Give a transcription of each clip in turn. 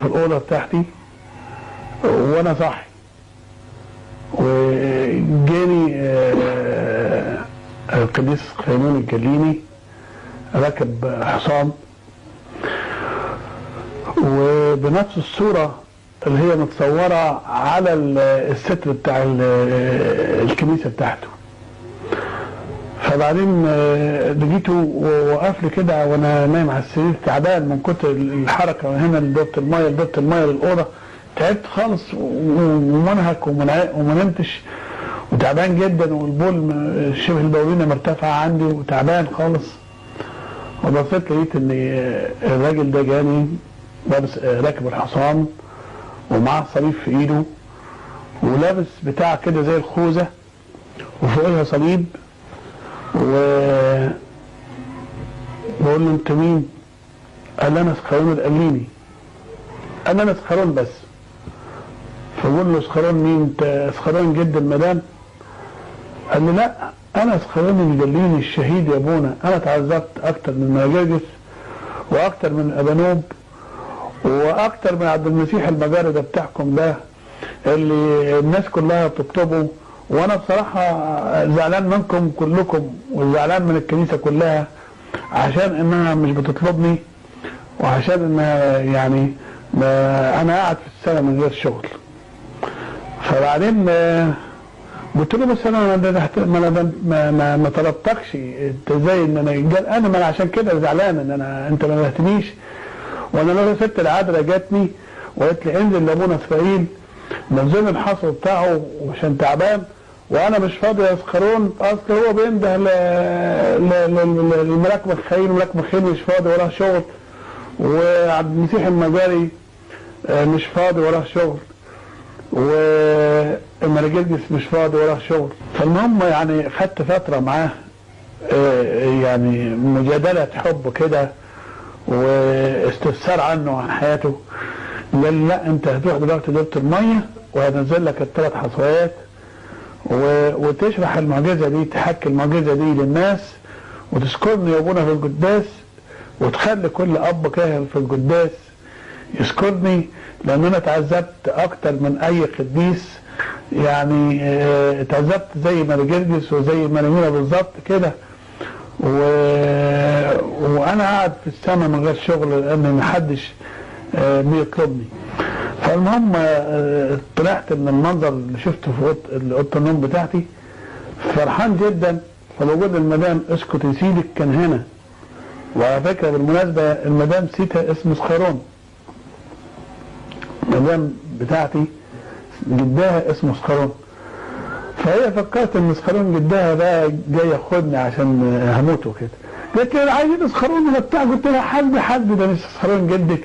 في الأوضة بتاعتي وأنا صاحي، وجاني القديس قيمون الجليني راكب حصان، وبنفس الصورة اللي هي متصورة على الستر بتاع الكنيسة بتاعته. فبعدين لقيته وقف لي كده وانا نايم على السرير تعبان من كتر الحركه من هنا لدوره الميه لدوره الميه للاوضه، تعبت خالص ومنهك وما نمتش وتعبان جدا، والبول شبه البولينه مرتفعه عندي وتعبان خالص. وبصيت لقيت ان الراجل ده جاني لابس راكب الحصان ومعاه صليب في ايده ولابس بتاع كده زي الخوذه وفوقها صليب، بقول له انت مين؟ قال لي انا اسخرون القليني. قال لي انا اسخرون بس. فبقول له اسخرون مين؟ انت اسخرون جد المدام؟ قال لي لا انا اسخرون الجليني الشهيد يا ابونا، انا اتعذبت اكتر من مجاجس واكتر من ابانوب واكتر من عبد المسيح المجاري ده بتاعكم ده اللي الناس كلها بتطلبه، وانا بصراحة زعلان منكم كلكم وزعلان من الكنيسة كلها عشان انها مش بتطلبني، وعشان انها يعني انا قاعد في السنة من غير شغل. فبعدين قلت له بس انا ما طلبتكش، انت ازاي ان انا ما عشان كده زعلان ان انت ما نبهتنيش. وانا لو ست العذراء جاتني وقالت لي انزل لابونا اسرائيل نزل الحصر بتاعه عشان تعبان وانا مش فاضي يا اسخرون، اصل هو بينده للملاك مخيل، وملاك مخيل مش فاضي وراه شغل، وعبد المسيح المجاري مش فاضي وراه شغل، والمراجلجس مش فاضي وراه شغل. فالمهم يعني خدت فتره معاه يعني مجادله حب كده واستفسار عنه عن حياته. قال لي لا انت هتروح دلوقتي دورة الميه وهنزل لك الثلاث حصويات وتشرح المعجزه دي، تحكي المعجزه دي للناس وتذكرني يا ابونا في القداس، وتخلي كل اب كاهن في القداس يذكرني، لان انا اتعذبت اكتر من اي قديس. يعني اتعذبت زي مارجرجس وزي ماريمينا بالظبط كده، وانا قاعد في السماء من غير شغل لان محدش بيطلبني. فالمهم طلعت من المنظر اللي شفته في اوضه النوم بتاعتي فرحان جدا. فبقول للمدام اسكت يا سيدك كان هنا، وعلى فكره بالمناسبه المدام سيتها اسمه اسخرون، المدام بتاعتي جدها اسمه اسخرون. فهي فكرت ان اسخرون جدها ده جاي ياخدني عشان هموت وكده. قالت لي عايزين اسخرون ولا بتاع؟ قلت لها حد ده مش اسخرون جدك،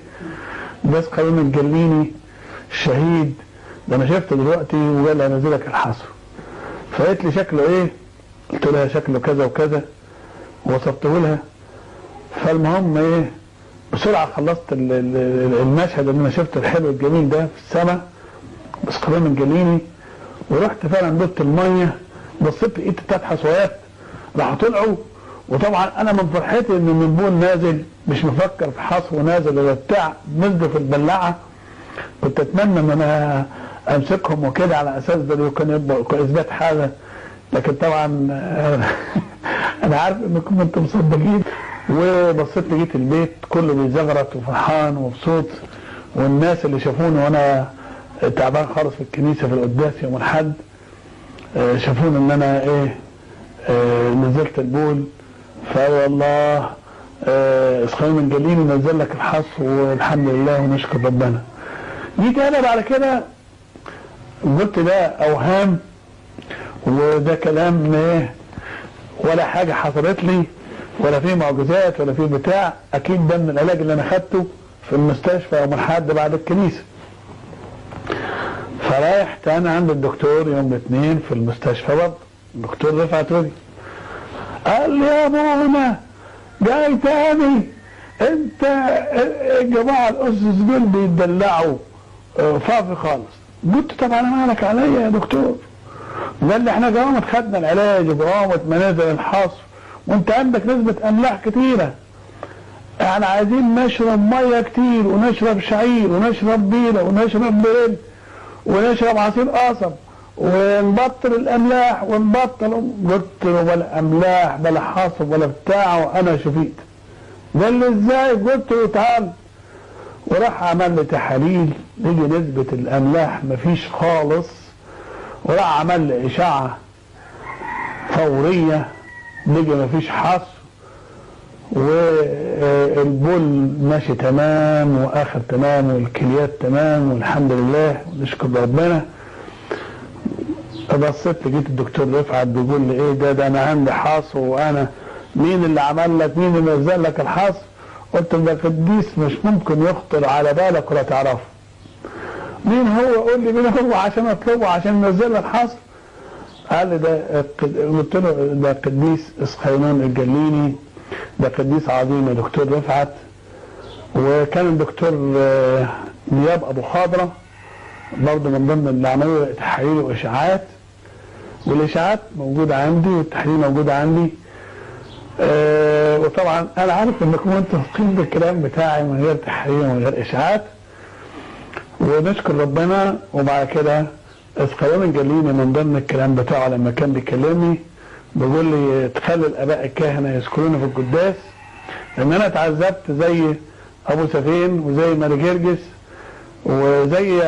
ده اسخرون الجليني الشهيد، ده انا شفته دلوقتي وقال لي انزلك الحصر. فقالت لي شكله ايه؟ قلت لها شكله كذا وكذا ووصفته لها. فالمهم ايه بسرعه خلصت المشهد اللي انا شفته الحلو الجميل ده في السماء اسخرون الجليني، ورحت فعلا دورة الميه بصيت لقيت الثلاث حصويات راحوا طلعوا. وطبعا انا من فرحتي ان النبول نازل مش مفكر في حصو نازل ولا بتاع، نزلوا في البلاعه. كنت اتمنى ان انا امسكهم وكده على اساس ده كان يبقى اثبات حاجه، لكن طبعا انا عارف انكم انتم مصدقين. وبصيت لقيت البيت كله بيزغرط وفرحان ومبسوط، والناس اللي شافوني وانا تعبان خالص في الكنيسه في القداس يوم الاحد شافوني ان انا ايه نزلت البول. فقالوا والله اسخرون الجليني نزل لك الحصر والحمد لله ونشكر ربنا. جيت انا بعد كده قلت ده اوهام وده كلام ايه، ولا حاجه حصلت لي ولا في معجزات ولا في بتاع، اكيد ده من العلاج اللي انا خدته في المستشفى يوم الاحد بعد الكنيسه. فرايح تاني عند الدكتور يوم الاثنين في المستشفى برضه، الدكتور رفعت رجلي قال لي يا ابونا جاي تاني، انت الجماعه الاسس دول بيتدلعوا فافي خالص. قلت طبعا انا مالك عليا يا دكتور؟ قال لي احنا قوامة خدنا العلاج وقوامة منازل الحصر وانت عندك نسبة املاح كتيرة. احنا عايزين نشرب ميه كتير ونشرب شعير ونشرب بيره ونشرب بريل ونشرب عصير قصب ونبطل الاملاح ونبطل. قلت له ولا املاح بلا حاصب ولا بتاع وانا شفيت. قال لي ازاي؟ قلت له تعال، وراح عمل لي تحاليل لقي نسبة الاملاح مفيش خالص، وراح عمل لي اشعة فورية لقي مفيش حصر، والبول ماشي تمام واخر تمام والكليات تمام والحمد لله ونشكر ربنا. بصيت لقيت الدكتور رفعت بيقول لي ايه ده انا عندي حصر. وانا مين اللي عمل لك؟ مين اللي نزل لك الحصر؟ قلت له ده قديس مش ممكن يخطر على بالك ولا تعرفه. مين هو؟ قول لي مين هو عشان اطلبه عشان ينزل لي الحصر. قال لي ده قلت له ده قديس اسخينون الجليني، ده قديس عظيم يا دكتور رفعت. وكان الدكتور نياب ابو خاضره برضه من ضمن اللي عملوا تحاليل واشاعات، والاشاعات موجوده عندي والتحاليل موجوده عندي. وطبعا انا عارف انكم انتم واثقين بالكلام بتاعي من غير تحاليل ومن غير اشاعات، ونشكر ربنا. وبعد كده اسخينون الجليني من ضمن الكلام بتاعه لما كان بيكلمني بيقول لي تخلي الاباء الكهنه يذكروني في القداس، لان انا اتعذبت زي ابو سفين وزي ماري جرجس وزي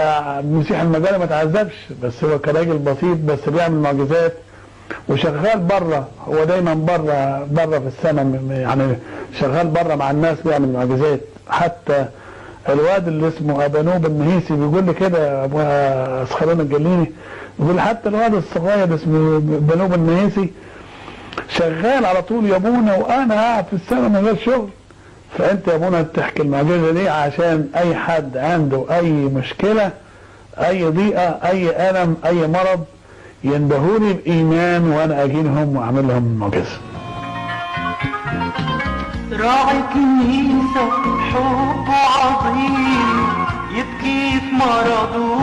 مسيح المجال ما اتعذبش، بس هو كراجل بسيط بس بيعمل معجزات وشغال بره. هو دايما بره في السماء، يعني شغال بره مع الناس بيعمل معجزات. حتى الواد اللي اسمه ابانوب النهيسي بيقول لي كده، ابو اسخينون الجليني بيقول حتى الواد الصغير اسمه ابانوب النهيسي شغال على طول يا ابونا وانا قاعد في السماء من غير شغل. فانت يا ابونا تحكي المعجزه دي عشان اي حد عنده اي مشكله، اي ضيقه، اي الم، اي مرض، يندهوني بايمان وانا اجيلهم واعمل لهم معجزه. راعي الكنيسه حب عظيم يبكي في مرضه